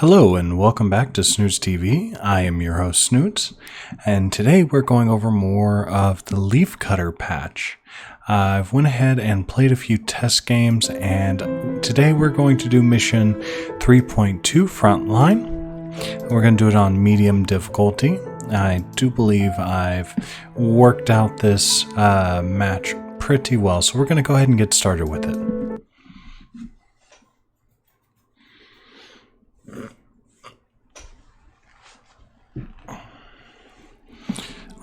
Hello and welcome back to Snoots TV. I am your host Snoots, and today we're going over more of the Leafcutter patch. I've went ahead and played a few test games, and today we're going to do mission 3.2 Frontline. We're going to do it on medium difficulty. I do believe I've worked out this match pretty well, so we're going to go ahead and get started with it.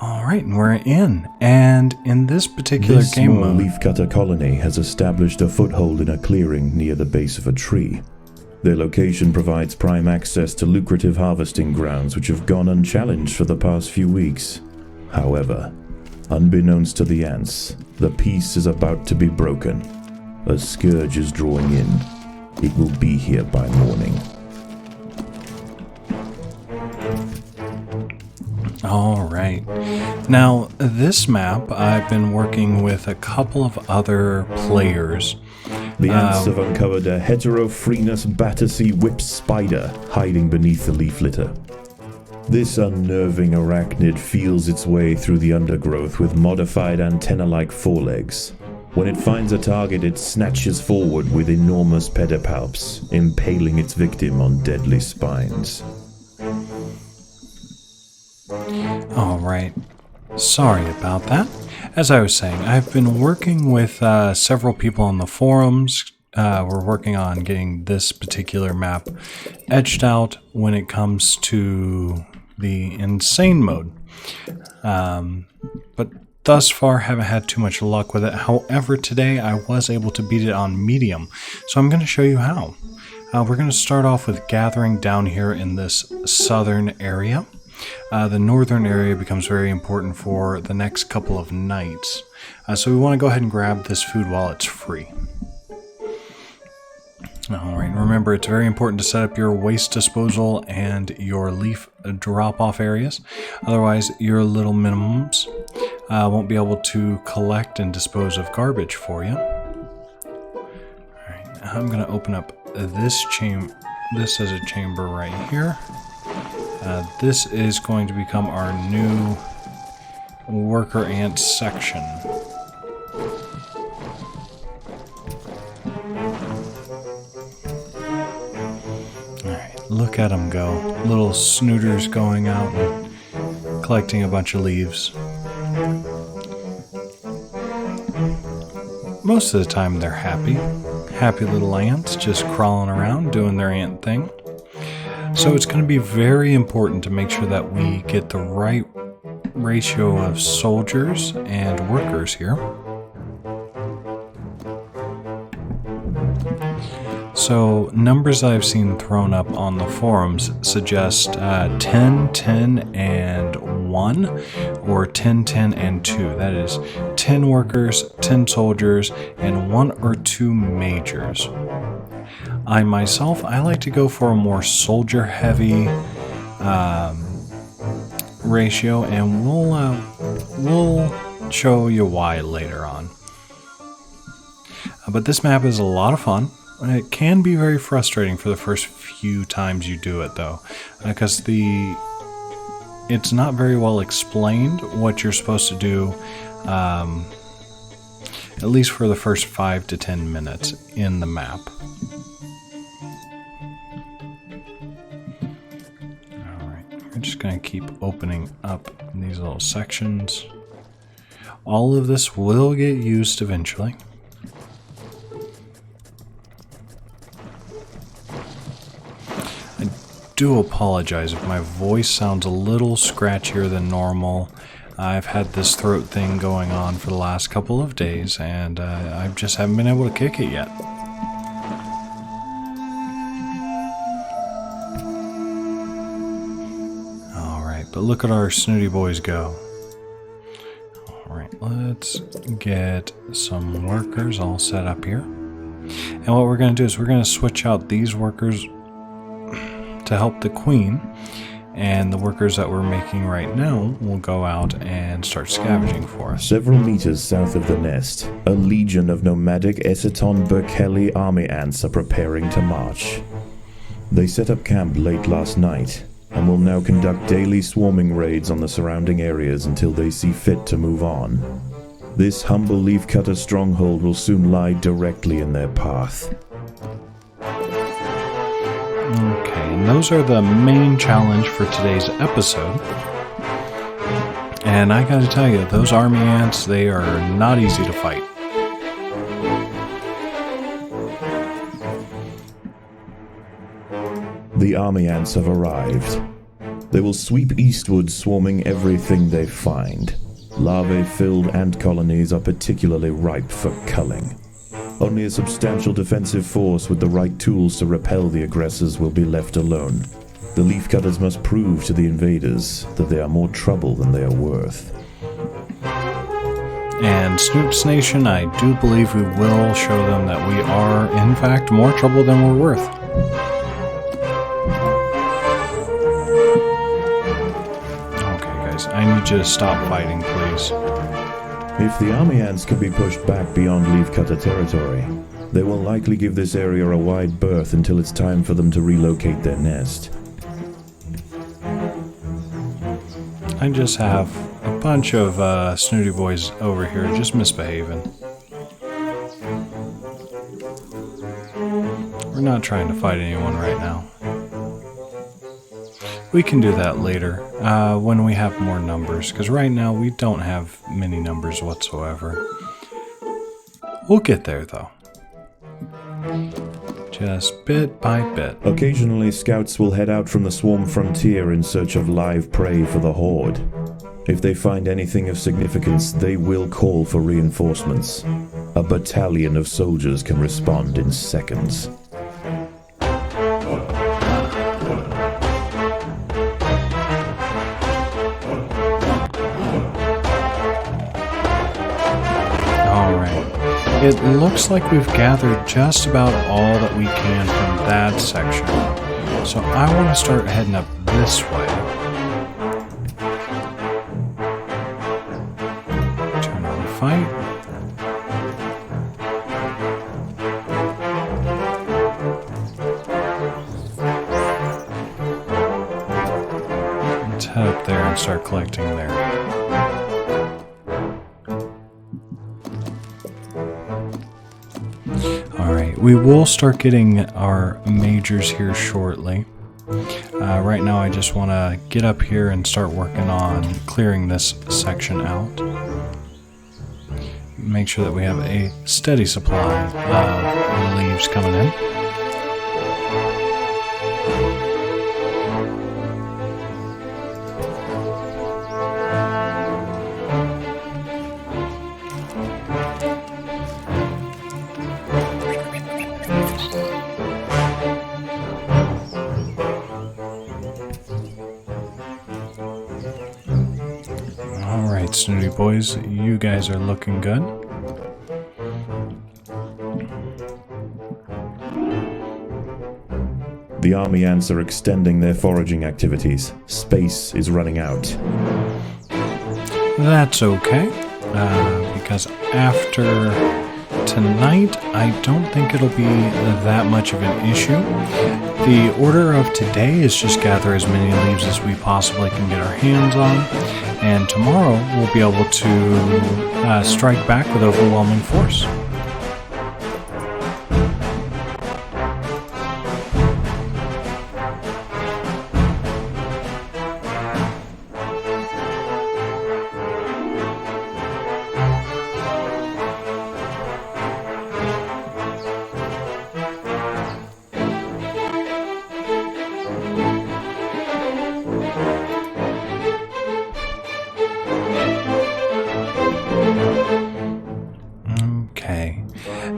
Alright, and we're in. And in this particular game mode, this small leafcutter colony has established a foothold in a clearing near the base of a tree. Their location provides prime access to lucrative harvesting grounds which have gone unchallenged for the past few weeks. However, unbeknownst to the ants, the peace is about to be broken. A scourge is drawing in. It will be here by morning. Alright. Now, this map, I've been working with a couple of other players. The ants have uncovered a Heterophrenius Battersea whip spider hiding beneath the leaf litter. This unnerving arachnid feels its way through the undergrowth with modified antenna-like forelegs. When it finds a target, it snatches forward with enormous pedipalps, impaling its victim on deadly spines. Alright, sorry about that. As I was saying, I've been working with several people on the forums. We're working on getting this particular map edged out when it comes to the insane mode. But thus far, haven't had too much luck with it. However, today I was able to beat it on medium, so I'm going to show you how. We're going to start off with gathering down here in this southern area. The northern area becomes very important for the next couple of nights. So we want to go ahead and grab this food while it's free. Alright, remember it's very important to set up your waste disposal and your leaf drop-off areas. Otherwise, your little minimums won't be able to collect and dispose of garbage for you. Alright, I'm going to open up this chamber. This is a chamber right here. This is going to become our new worker ant section. Alright, look at them go. Little snooters going out and collecting a bunch of leaves. Most of the time they're happy. Happy little ants just crawling around doing their ant thing. So it's going to be very important to make sure that we get the right ratio of soldiers and workers here. So numbers I've seen thrown up on the forums suggest 10, 10, and 1, or 10, 10, and 2. That is 10 workers, 10 soldiers, and 1 or 2 majors. I myself, I like to go for a more soldier-heavy ratio, and we'll show you why later on. But this map is a lot of fun. It can be very frustrating for the first few times you do it, though, because it's not very well explained what you're supposed to do, at least for the first 5 to 10 minutes in the map. I'm just going to keep opening up these little sections. All of this will get used eventually. I do apologize if my voice sounds a little scratchier than normal. I've had this throat thing going on for the last couple of days, and I just haven't been able to kick it yet. But look at our snooty boys go. Alright, let's get some workers all set up here. And what we're going to do is we're going to switch out these workers to help the queen. And the workers that we're making right now will go out and start scavenging for us. Several meters south of the nest, a legion of nomadic Eceton Berkeley army ants are preparing to march. They set up camp late last night and will now conduct daily swarming raids on the surrounding areas until they see fit to move on. This humble leafcutter stronghold will soon lie directly in their path. Okay, and those are the main challenge for today's episode. And I gotta tell you, those army ants, they are not easy to fight. The army ants have arrived. They will sweep eastward, swarming everything they find. Larvae-filled ant colonies are particularly ripe for culling. Only a substantial defensive force with the right tools to repel the aggressors will be left alone. The leafcutters must prove to the invaders that they are more trouble than they are worth. And Snoots Nation, I do believe we will show them that we are, in fact, more trouble than we're worth. Okay, guys, I need you to stop fighting, please. If the army ants can be pushed back beyond leafcutter territory, they will likely give this area a wide berth until it's time for them to relocate their nest. I just have a bunch of snooty boys over here just misbehaving. We're not trying to fight anyone right now. We can do that later, when we have more numbers, because right now we don't have many numbers whatsoever. We'll get there, though. Just bit by bit. Occasionally, scouts will head out from the swarm frontier in search of live prey for the horde. If they find anything of significance, they will call for reinforcements. A battalion of soldiers can respond in seconds. It looks like we've gathered just about all that we can from that section. So I want to start heading up this way. Turn on the fight. Let's head up there and start collecting there. We will start getting our majors here shortly. Right now I just want to get up here and start working on clearing this section out. Make sure that we have a steady supply of leaves coming in. Snooty boys, you guys are looking good. The army ants are extending their foraging activities. Space is running out. That's okay, because after tonight, I don't think it'll be that much of an issue. The order of today is just gather as many leaves as we possibly can get our hands on, and tomorrow we'll be able to strike back with overwhelming force.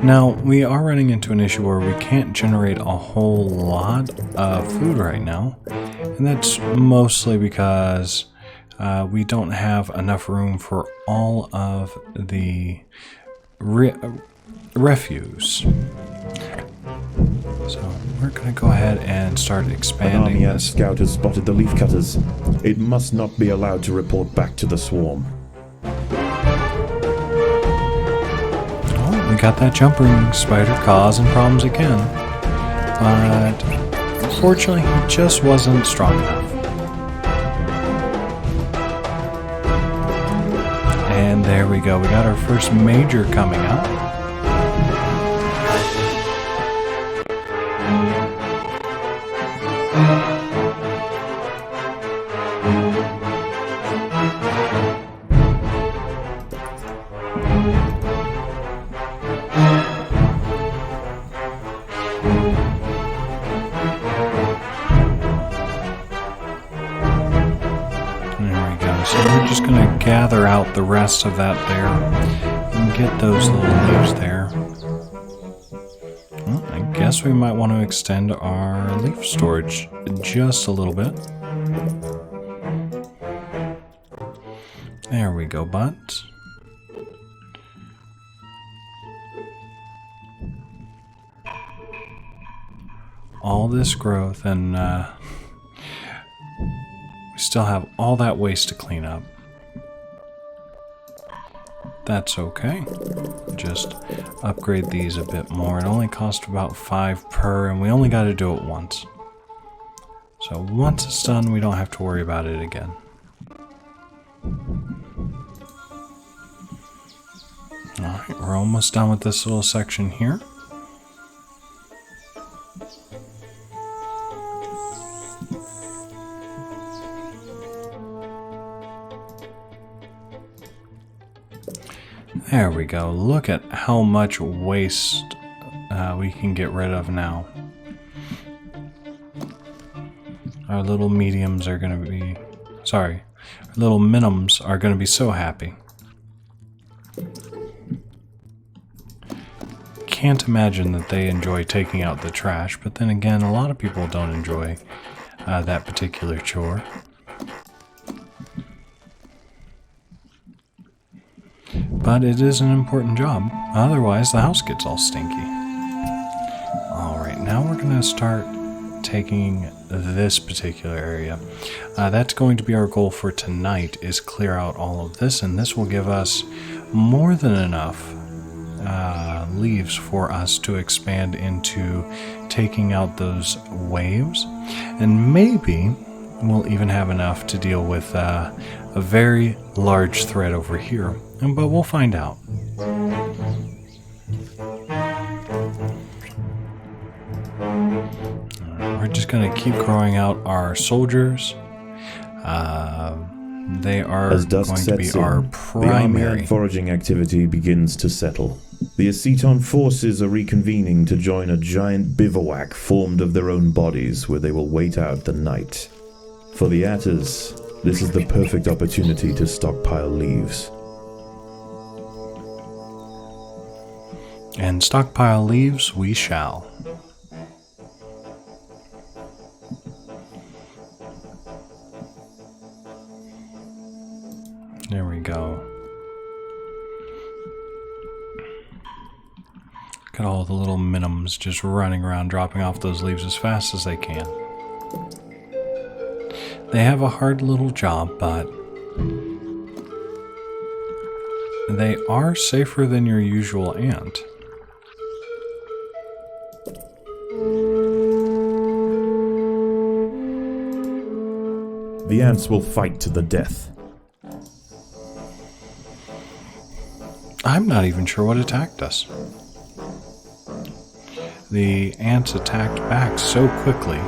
Now, we are running into an issue where we can't generate a whole lot of food right now, and that's mostly because we don't have enough room for all of the refuse. So we're going to go ahead and start expanding An army this. scout has spotted the leafcutters. It must not be allowed to report back to the swarm. We got that jumping spider causing problems again. But Unfortunately, he just wasn't strong enough. And there we go. We got our first major coming up. So we're just going to gather out the rest of that there and get those little leaves there. Well, I guess we might want to extend our leaf storage just a little bit. There we go, buds. All this growth and we still have all that waste to clean up. That's okay. Just upgrade these a bit more. It only cost about 5 per, and we only got to do it once. So once it's done, we don't have to worry about it again. Alright, we're almost done with this little section here. There we go. Look at how much waste we can get rid of now. Our little mediums are going to be... Sorry. Our little minims are going to be so happy. Can't imagine that they enjoy taking out the trash, but then again, a lot of people don't enjoy that particular chore. But it is an important job, otherwise the house gets all stinky. Alright, now we're going to start taking this particular area. That's going to be our goal for tonight, is clear out all of this, and this will give us more than enough leaves for us to expand into taking out those waves, and maybe we'll even have enough to deal with a very large threat over here. But we'll find out. We're just going to keep growing out our soldiers. They are As dusk going to be sets in, our the army primary. and foraging activity begins to settle. The Aceton forces are reconvening to join a giant bivouac formed of their own bodies, where they will wait out the night. For the Atters, this is the perfect opportunity to stockpile leaves. And stockpile leaves we shall. There we go. Look at all the little minims just running around dropping off those leaves as fast as they can. They have a hard little job, but they are safer than your usual ant. The ants will fight to the death. I'm not even sure what attacked us. The ants attacked back so quickly.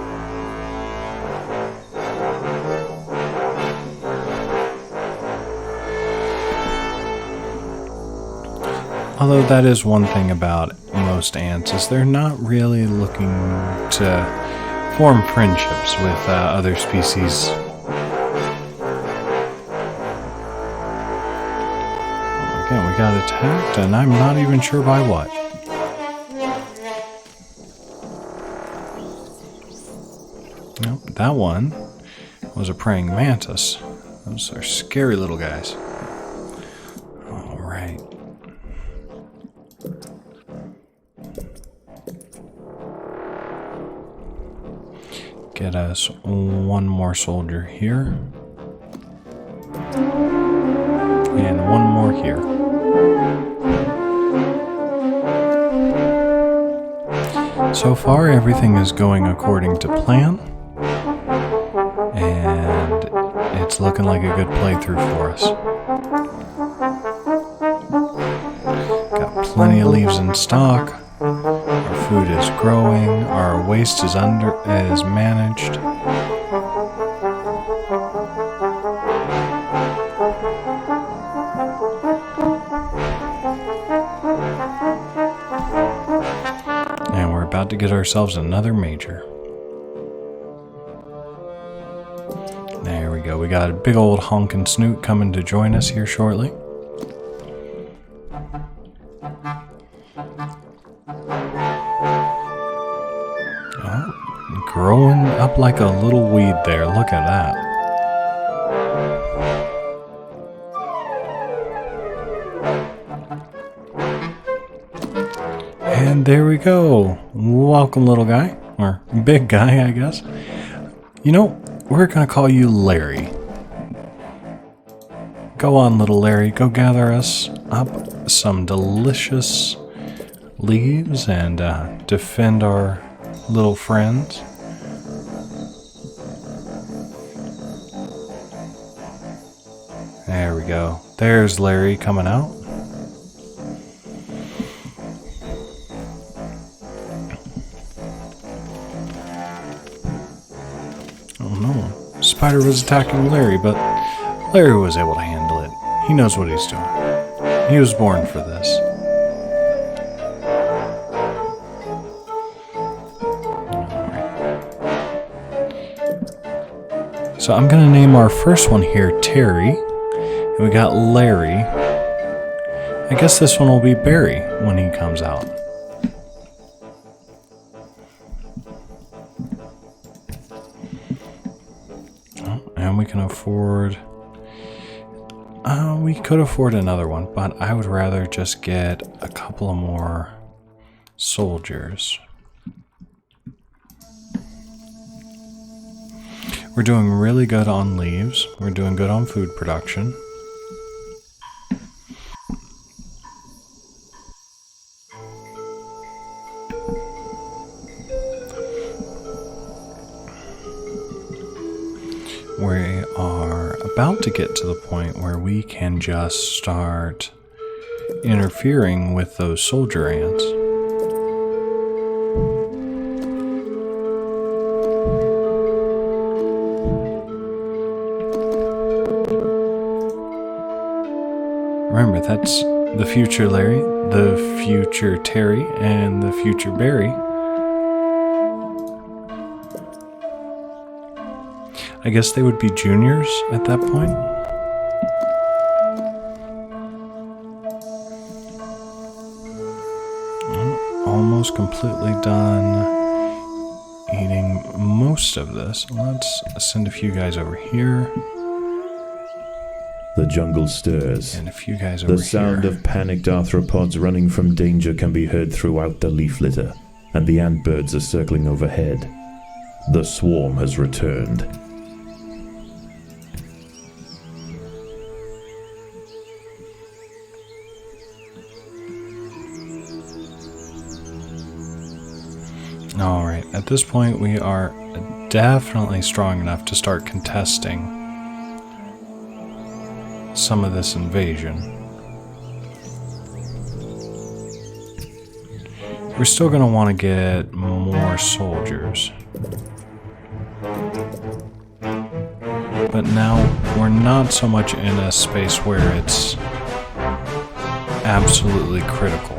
Although that is one thing about most ants, is they're not really looking to form friendships with other species. Again, we got attacked, and I'm not even sure by what. Nope, that one was a praying mantis. Those are scary little guys. Alright. Get us one more soldier here. And one more here. So far, everything is going according to plan, and it's looking like a good playthrough for us. Got plenty of leaves in stock. Our food is growing. Our waste is managed. And we're about to get ourselves another major. There we go. We got a big old honkin' snoot coming to join us here shortly. Oh, growing up like a little weed there. Look at that. And there we go. Welcome, little guy. Or big guy, I guess. You know, we're going to call you Larry. Go on, little Larry. Go gather us up some delicious leaves and defend our little friends. There we go. There's Larry coming out. Oh no. Spider was attacking Larry, but Larry was able to handle it. He knows what he's doing. He was born for this. So I'm going to name our first one here Terry. And we got Larry. I guess this one will be Barry when he comes out. Oh, and we can afford... we could afford another one, but I would rather just get a couple of more soldiers. We're doing really good on leaves. We're doing good on food production. We are about to get to the point where we can just start interfering with those soldier ants. Remember, that's the future Larry, the future Terry, and the future Barry. I guess they would be juniors at that point. Almost completely done eating most of this. Let's send a few guys over here. The jungle stirs. And a few guys over here. The sound of panicked arthropods running from danger can be heard throughout the leaf litter, and the ant birds are circling overhead. The swarm has returned. Alright, at this point we are definitely strong enough to start contesting some of this invasion. We're still going to want to get more soldiers. But now we're not so much in a space where it's absolutely critical.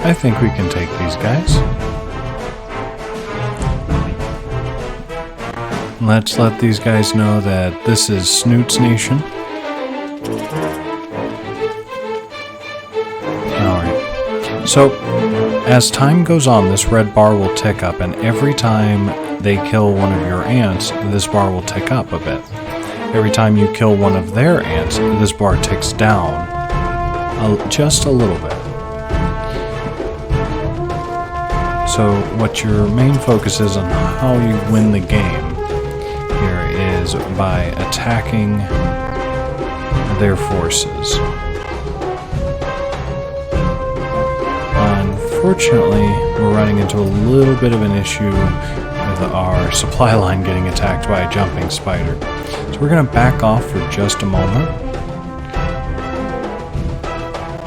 I think we can take these guys. Let's let these guys know that this is Snoot's Nation. Alright. So, as time goes on, this red bar will tick up, and every time they kill one of your ants, this bar will tick up a bit. Every time you kill one of their ants, this bar ticks down just a little bit. So what your main focus is on how you win the game here is by attacking their forces. Unfortunately, we're running into a little bit of an issue with our supply line getting attacked by a jumping spider. So we're going to back off for just a moment.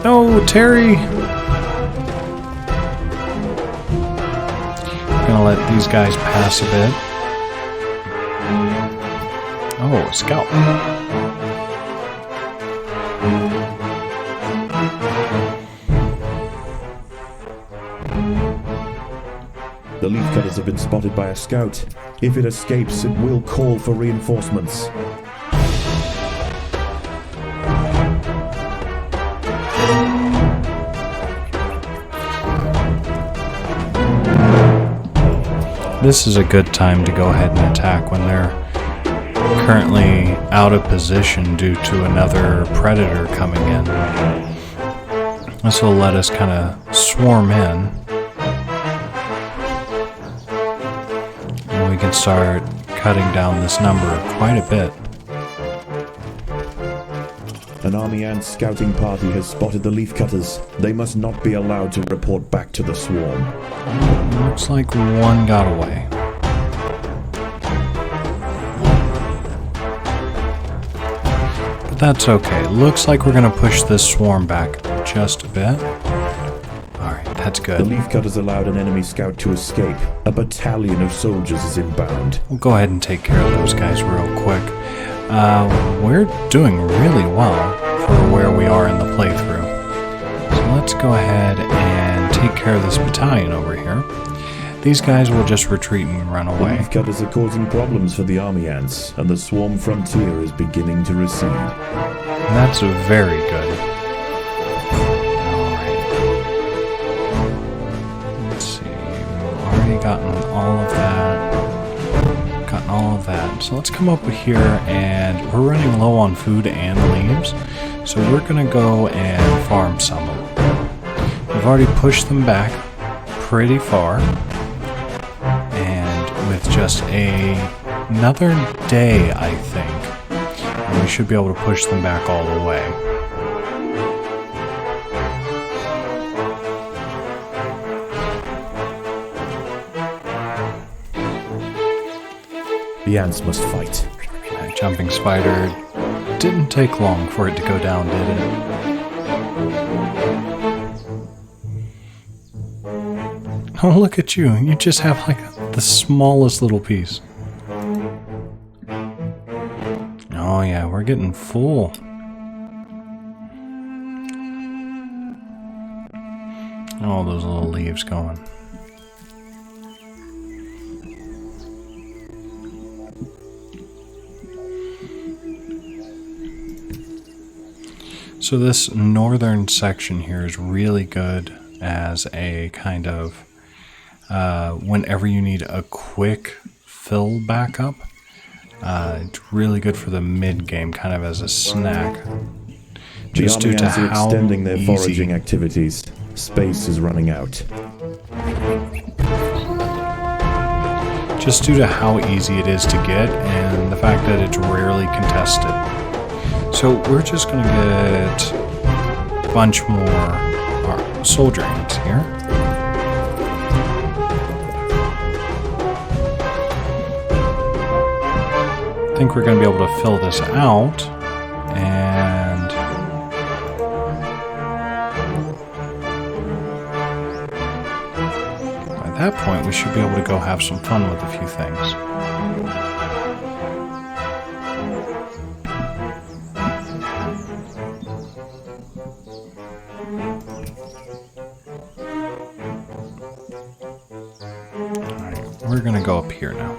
No, Terry! We're going to let these guys pass a bit. Oh, a scout. The leaf cutters have been spotted by a scout. If it escapes, it will call for reinforcements. This is a good time to go ahead and attack when they're currently out of position due to another predator coming in. This will let us kind of swarm in. And we can start cutting down this number quite a bit. An army ant scouting party has spotted the leaf cutters. They must not be allowed to report back to the swarm. Looks like one got away. But that's okay. Looks like we're going to push this swarm back just a bit. Alright, that's good. The leaf cutters allowed an enemy scout to escape. A battalion of soldiers is inbound. We'll go ahead and take care of those guys real quick. We're doing really well for where we are in the playthrough. So let's go ahead and take care of this battalion over here. These guys will just retreat and run The away. leaf cutters are causing problems for the army ants, and the swarm frontier is beginning to recede. And that's very good. Alright. Let's see. We've already gotten all of that. So let's come up here, and we're running low on food and leaves. So we're going to go and farm some of them. We've already pushed them back pretty far. And with just another day, I think, and we should be able to push them back all the way. The ants must fight. That jumping spider didn't take long for it to go down, did it? Oh, look at you. You just have like the smallest little piece. Oh yeah, we're getting full. All those little leaves going. So this northern section here is really good as a kind of whenever you need a quick fill backup. It's really good for the mid game, kind of as a snack. Just due the to army ants are how extending their easy. foraging activities. Space is running out. Just due to how easy it is to get and the fact that it's rarely contested. So we're just going to get a bunch more soldier ants here. I think we're going to be able to fill this out, and by that point we should be able to go have some fun with a few things. We're going to go up here now.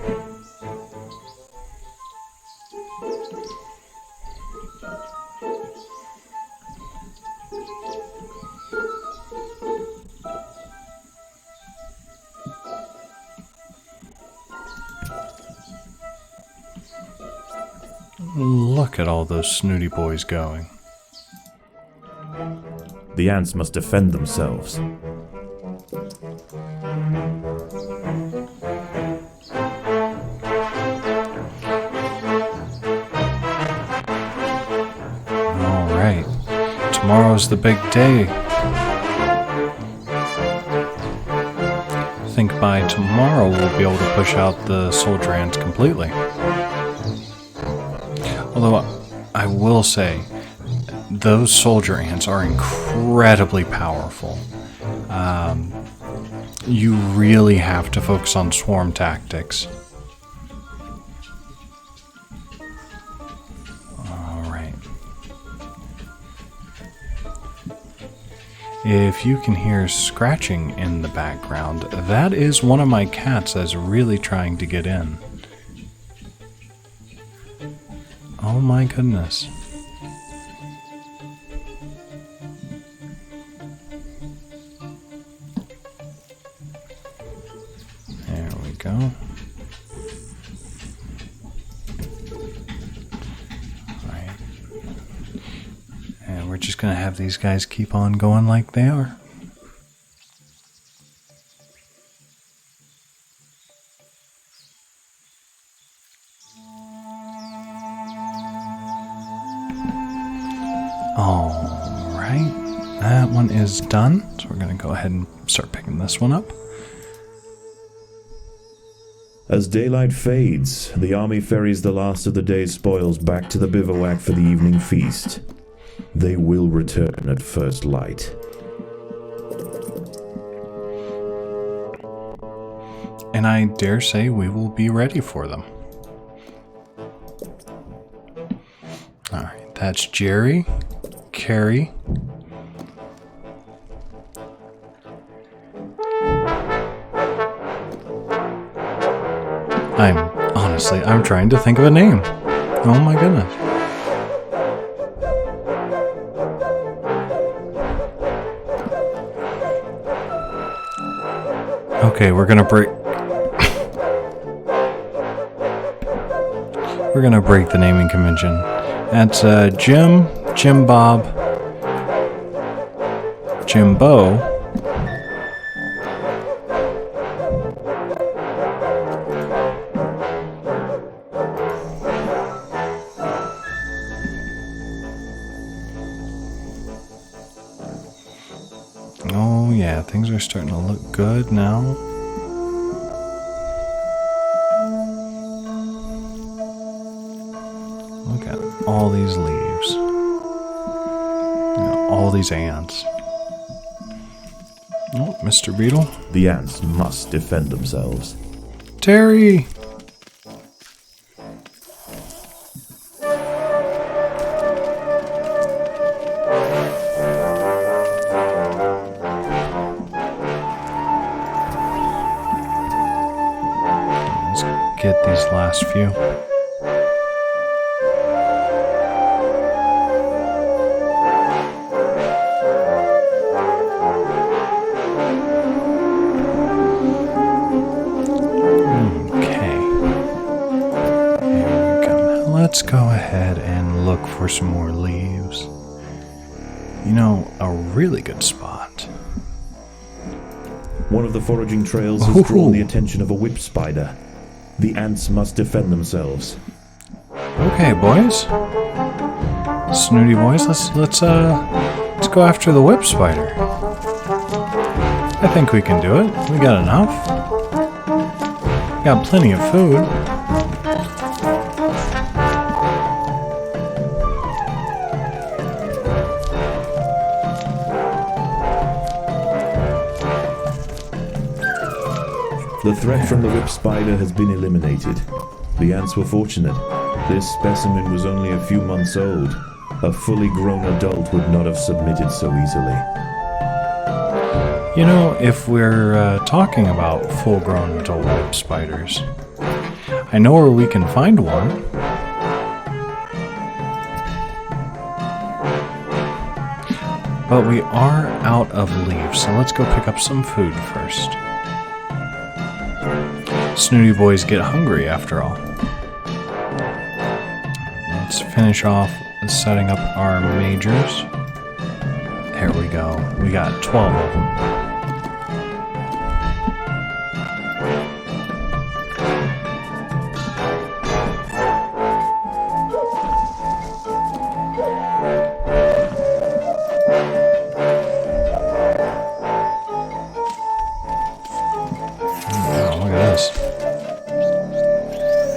Look at all those snooty boys going. The ants must defend themselves. tomorrow's the big day. I think by tomorrow we'll be able to push out the soldier ants completely. Although, I will say, those soldier ants are incredibly powerful. You really have to focus on swarm tactics. Alright. If you can hear scratching in the background, that is one of my cats that's really trying to get in. Oh my goodness. There we go. Alright. And we're just gonna have these guys keep on going like they are. Alright, that one is done. So we're going to go ahead and start picking this one up. As daylight fades, the army ferries the last of the day's spoils back to the bivouac for the evening feast. They will return at first light. And I dare say we will be ready for them. Alright, that's Jerry. Carrie. I'm trying to think of a name. Oh my goodness. Okay, we're gonna break the naming convention. That's Jim, Jim Bob, Jimbo, oh yeah, things are starting to look good now. Look at all these leaves. All these ants. Oh, Mr. Beetle. The ants must defend themselves. Terry! Let's get these last few. Let's go ahead and look for some more leaves. You know, a really good spot. One of the foraging trails has drawn the attention of a whip spider. The ants must defend themselves. Okay, boys. Snooty boys, let's go after the whip spider. I think we can do it. We got enough. We got plenty of food. The threat from the whip spider has been eliminated. The ants were fortunate. This specimen was only a few months old. A fully grown adult would not have submitted so easily. You know, if we're talking about full-grown adult whip spiders, I know where we can find one. But we are out of leaves, so let's go pick up some food first. Snooty boys get hungry after all. Let's finish off setting up our majors. There we go. We got 12 of them.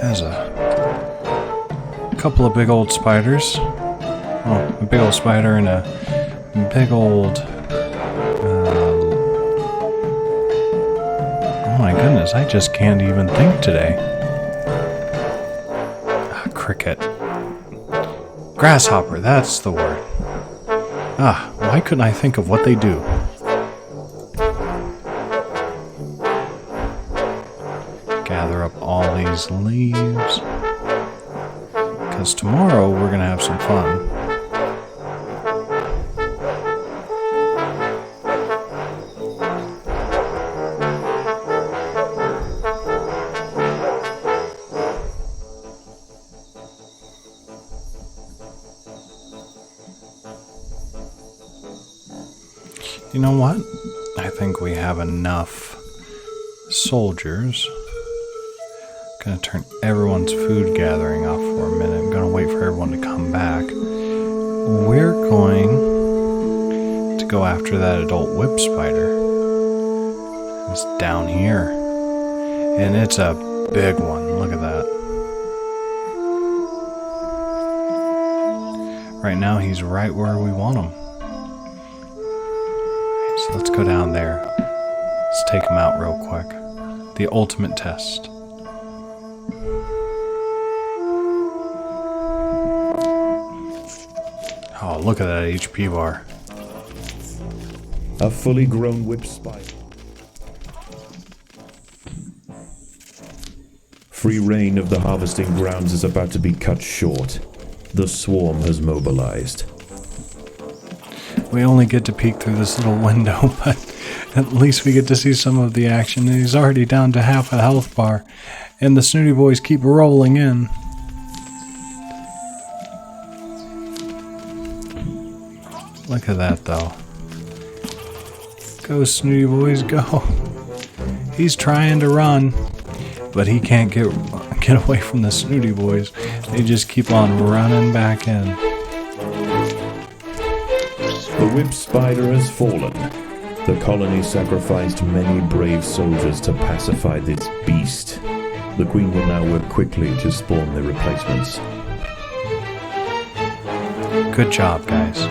There's a couple of big old spiders. Oh, a big old spider and a big old... oh my goodness, I just can't even think today. Cricket. Grasshopper, that's the word. Why couldn't I think of what they do? Gather up all these leaves. Because tomorrow we're going to have some fun. You know what? I think we have enough soldiers. Gonna turn everyone's food gathering off for a minute. I'm gonna wait for everyone to come back. We're going to go after that adult whip spider. It's down here. And it's a big one. Look at that. Right now he's right where we want him. So let's go down there. Let's take him out real quick. The ultimate test. Oh, look at that HP bar. A fully grown whip spider. Free reign of the harvesting grounds is about to be cut short. The swarm has mobilized. We only get to peek through this little window, but at least we get to see some of the action. And he's already down to half a health bar. And the snooty boys keep rolling in. Look at that, though. Go, snooty boys, go. He's trying to run, but he can't get away from the snooty boys. They just keep on running back in. The whip spider has fallen. The colony sacrificed many brave soldiers to pacify this beast. The queen will now work quickly to spawn their replacements. Good job, guys.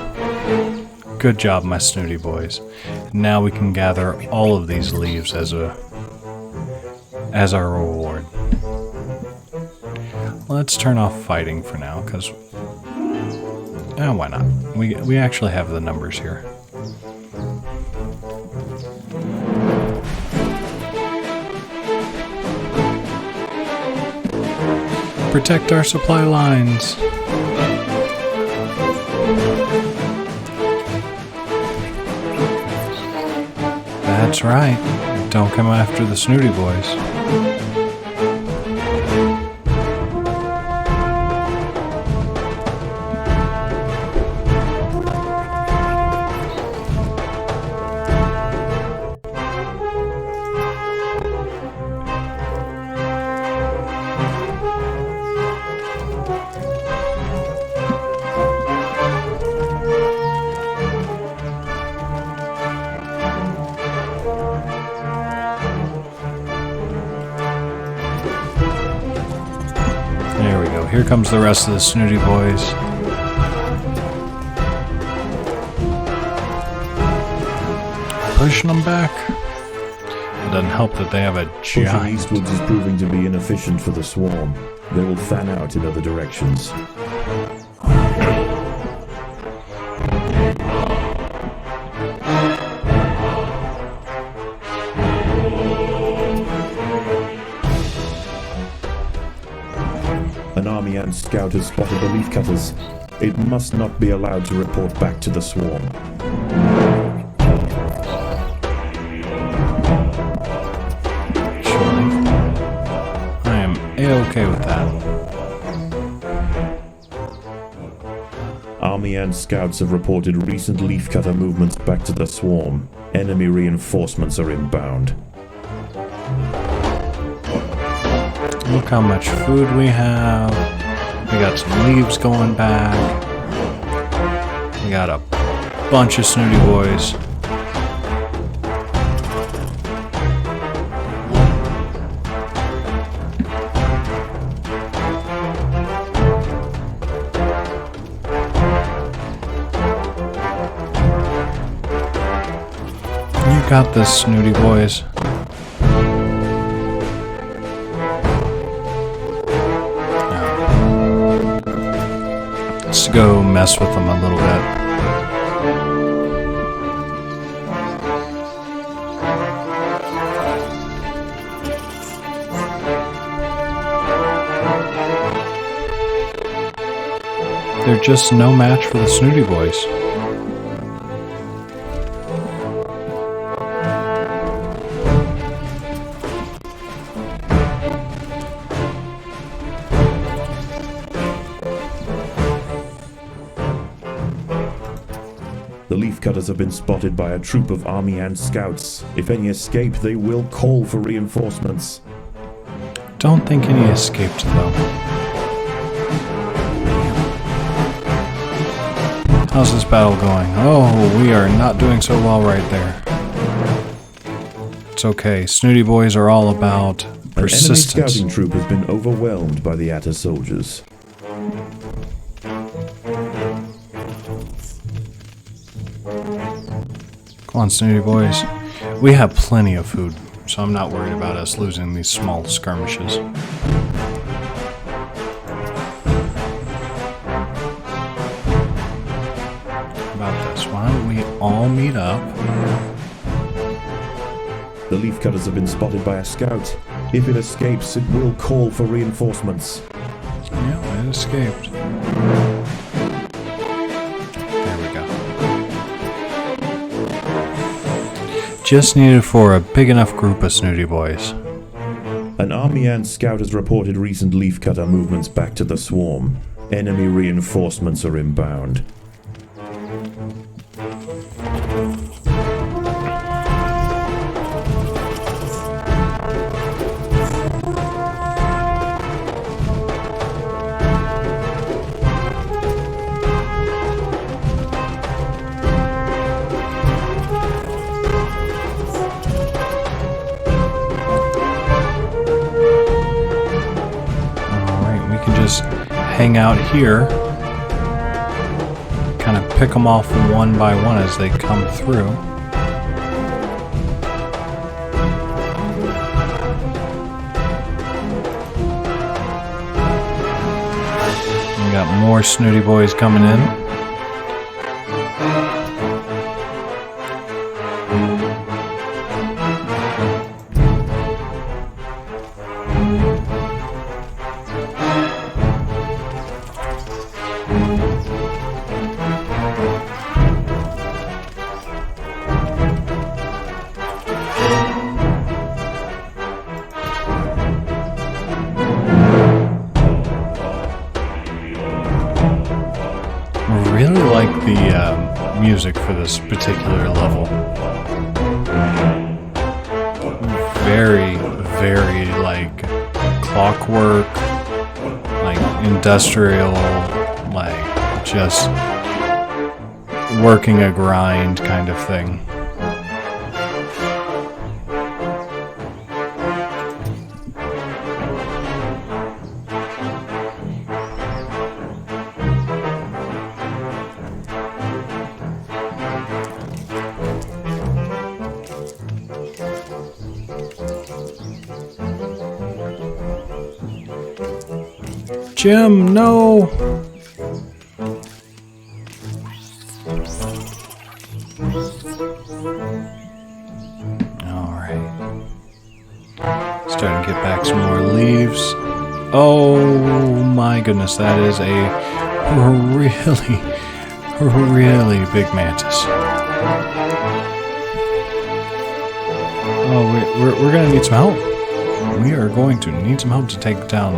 Good job, my snooty boys. Now we can gather all of these leaves as our reward. Let's turn off fighting for now, because why not? We actually have the numbers here. Protect our supply lines. That's right. Don't come after the snooty boys. There we go. Here comes the rest of the snooty boys. Pushing them back. It doesn't help that they have a Pushing giant... eastwards is proving to be inefficient for the swarm. They will fan out in other directions. An army and scout has spotted the leaf cutters. It must not be allowed to report back to the swarm. I am A-okay with that. Army and scouts have reported recent leafcutter movements back to the swarm. Enemy reinforcements are inbound. Look how much food we have. We got some leaves going back. We got a bunch of snooty boys. got this, snooty boys. Let's go mess with them a little bit. They're just no match for the snooty boys. The leafcutters have been spotted by a troop of army ant scouts. If any escape, they will call for reinforcements. Don't think any escaped, though. How's this battle going? Oh, we are not doing so well right there. It's okay. Snooty boys are all about persistence. An enemy scouting troop has been overwhelmed by the Atta soldiers. Come on, snooty boys. We have plenty of food, so I'm not worried about us losing these small skirmishes. Why don't we all meet up? The leafcutters have been spotted by a scout. If it escapes, it will call for reinforcements. Yeah, it escaped. There we go. Just needed for a big enough group of snooty boys. An army ant scout has reported recent leafcutter movements back to the swarm. Enemy reinforcements are inbound. Hang out here, kind of pick them off one by one as they come through. We got more snooty boys coming in. The music for this particular level. Very, very like clockwork, like industrial, like just working a grind kind of thing. Jim, no! Alright. Starting to get back some more leaves. Oh my goodness, that is a really big mantis. Oh, we're gonna need some help. We are going to need some help to take down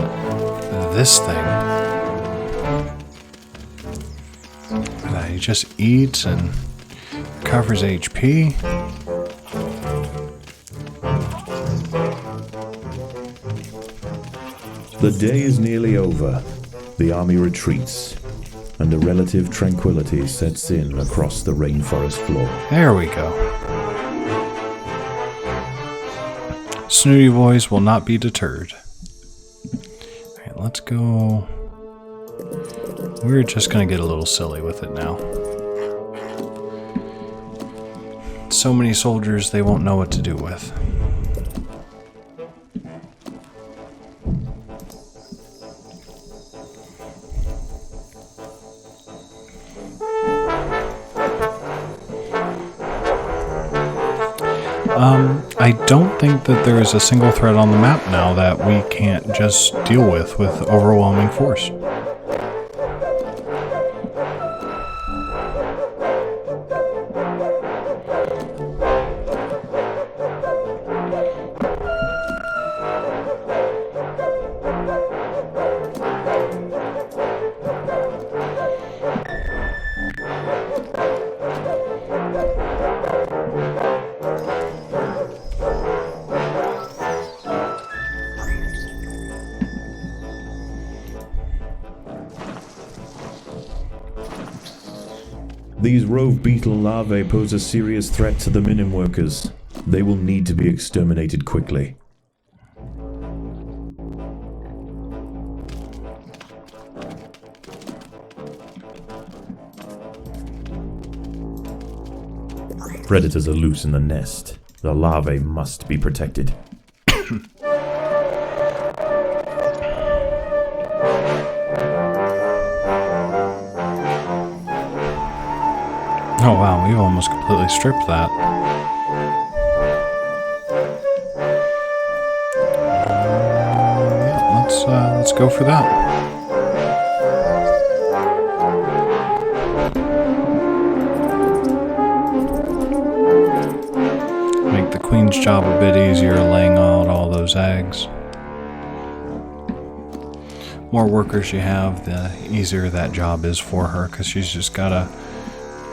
this thing. He just eats and recovers HP. The day is nearly over. The army retreats, and a relative tranquility sets in across the rainforest floor. There we go. Snooty boys will not be deterred. Alright, let's go. We're just gonna get a little silly with it now. so many soldiers they won't know what to do with. I don't think that there is a single threat on the map now that we can't just deal with overwhelming force. These rove beetle larvae pose a serious threat to the minim workers. They will need to be exterminated quickly. Predators are loose in the nest. The larvae must be protected. Oh wow, we've almost completely stripped that. Yeah, let's go for that. Make the queen's job a bit easier laying out all those eggs. More workers you have, the easier that job is for her, because she's just gotta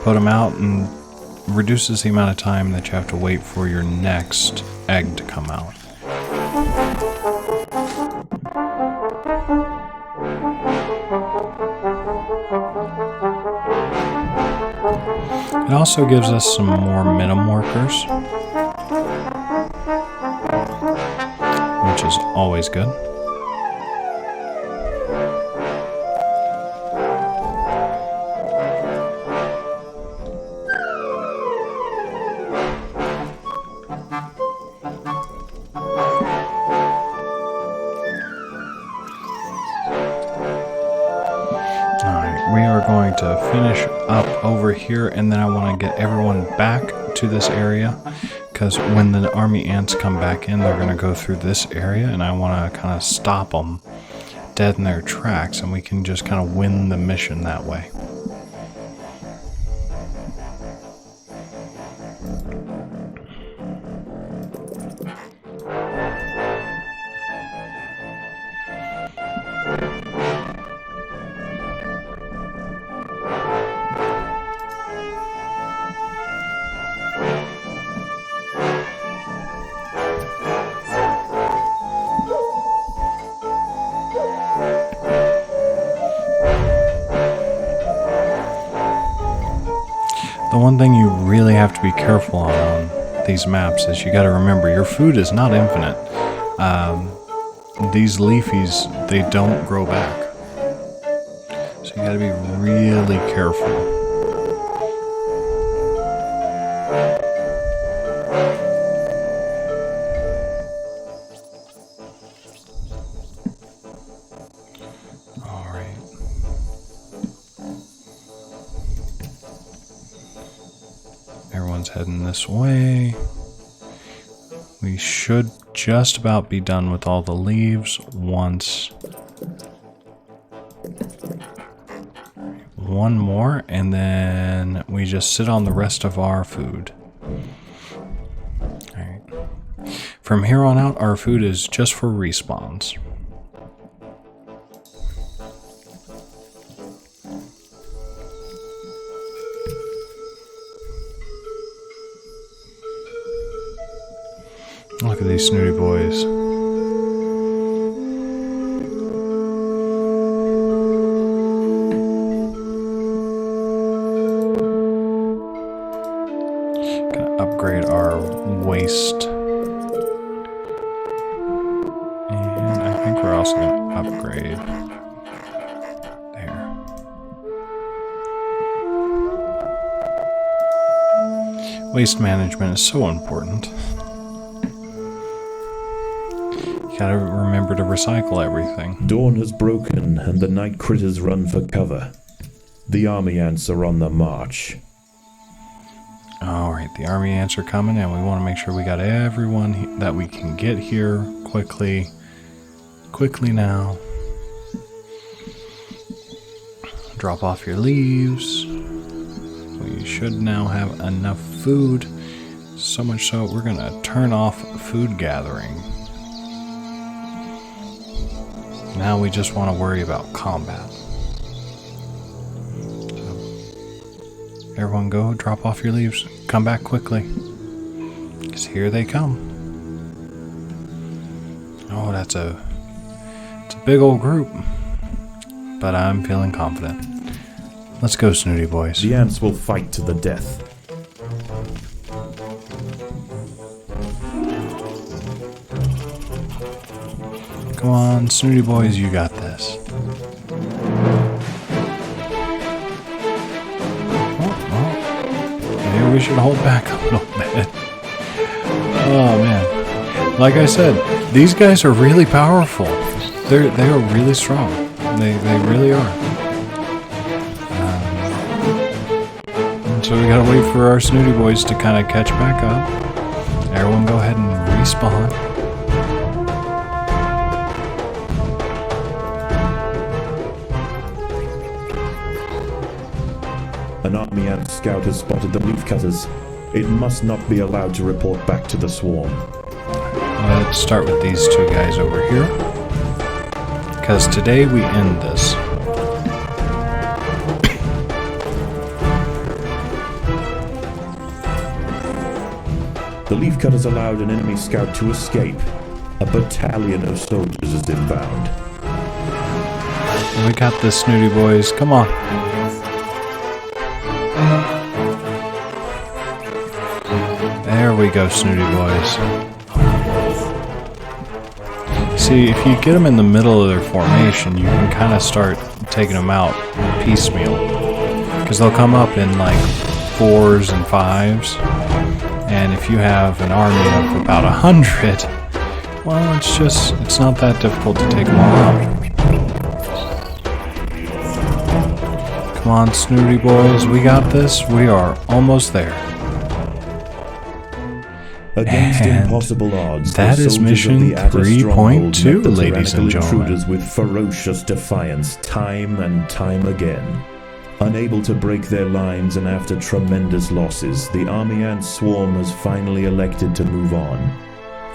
put them out and reduces the amount of time that you have to wait for your next egg to come out. It also gives us some more minim workers, which is always good. We are going to finish up over here, and then I want to get everyone back to this area, because when the army ants come back in, they're going to go through this area, and I want to kind of stop them dead in their tracks, and we can just kind of win the mission that way. The one thing you really have to be careful on these maps is you got to remember your food is not infinite. These leafies, they don't grow back. So you got to be really careful. Everyone's heading this way. We should just about be done with all the leaves once. One more, and then we just sit on the rest of our food. Alright. From here on out, our food is just for respawns. Look at these snooty boys. Gonna upgrade our waste. And I think we're also gonna upgrade there. Waste management is so important. You gotta remember to recycle everything. Dawn has broken and the night critters run for cover. The army ants are on the march. Alright, the army ants are coming and we want to make sure we got everyone that we can get here quickly. Quickly now. Drop off your leaves. We should now have enough food. So much so we're going to turn off food gathering. Now we just want to worry about combat. So, everyone go, drop off your leaves. Come back quickly. Because here they come. Oh, it's a big old group. But I'm feeling confident. Let's go, snooty boys. The ants will fight to the death. Come on, snooty boys, you got this. Maybe we should hold back a little bit. Oh man. Like I said, these guys are really powerful. They are really strong. They really are. So we gotta wait for our snooty boys to kind of catch back up. Everyone go ahead and respawn. An army ant scout has spotted the leafcutters. It must not be allowed to report back to the swarm. Let's start with these two guys over here. Because today we end this. The leafcutters allowed an enemy scout to escape. A battalion of soldiers is inbound. We got this, snooty boys. Come on. There we go, snooty boys. See, if you get them in the middle of their formation, you can kind of start taking them out piecemeal. Because they'll come up in like 4s and 5s. And if you have an army of about 100, well, it's not that difficult to take them all out. Come on, snooty boys, we got this. We are almost there. Against And impossible odds, that the is soldiers of mission the Atta 3.2, stronghold met the ladies and tyrannical gentlemen. intruders with ferocious defiance, time and time again. Unable to break their lines and after tremendous losses, the army ant swarm has finally elected to move on.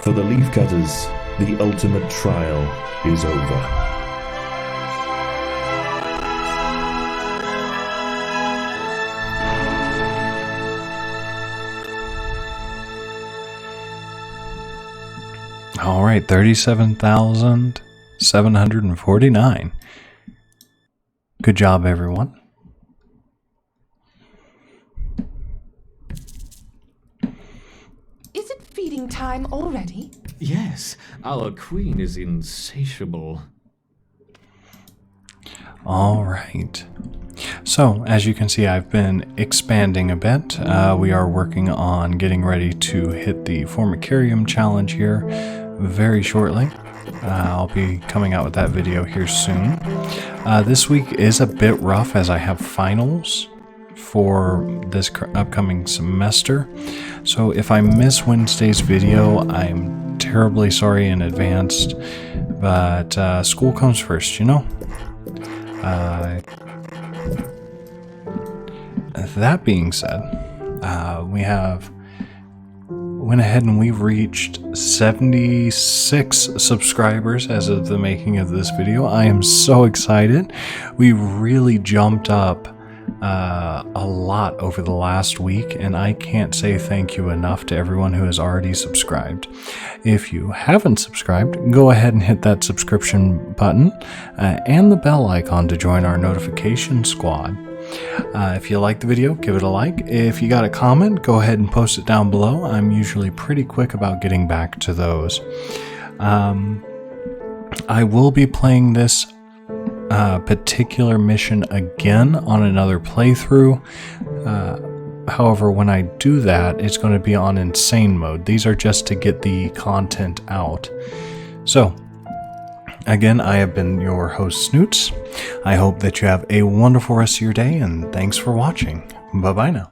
For the leafcutters, the ultimate trial is over. All right, 37,749. Good job, everyone. Is it feeding time already? Yes, our queen is insatiable. All right. So, as you can see, I've been expanding a bit. We are working on getting ready to hit the Formicarium challenge here very shortly. I'll be coming out with that video here soon. This week is a bit rough as I have finals for this upcoming semester. So if I miss Wednesday's video, I'm terribly sorry in advance. But school comes first, you know? That being said, we went ahead and we've reached 76 subscribers as of the making of this video. I am so excited. We really jumped up a lot over the last week, and I can't say thank you enough to everyone who has already subscribed. If you haven't subscribed, go ahead and hit that subscription button and the bell icon to join our notification squad. If you like the video, give it a like. If you got a comment, go ahead and post it down below. I'm usually pretty quick about getting back to those. I will be playing this particular mission again on another playthrough. However, when I do that, it's going to be on insane mode. These are just to get the content out. So, again, I have been your host, Snoots. I hope that you have a wonderful rest of your day, and thanks for watching. Bye-bye now.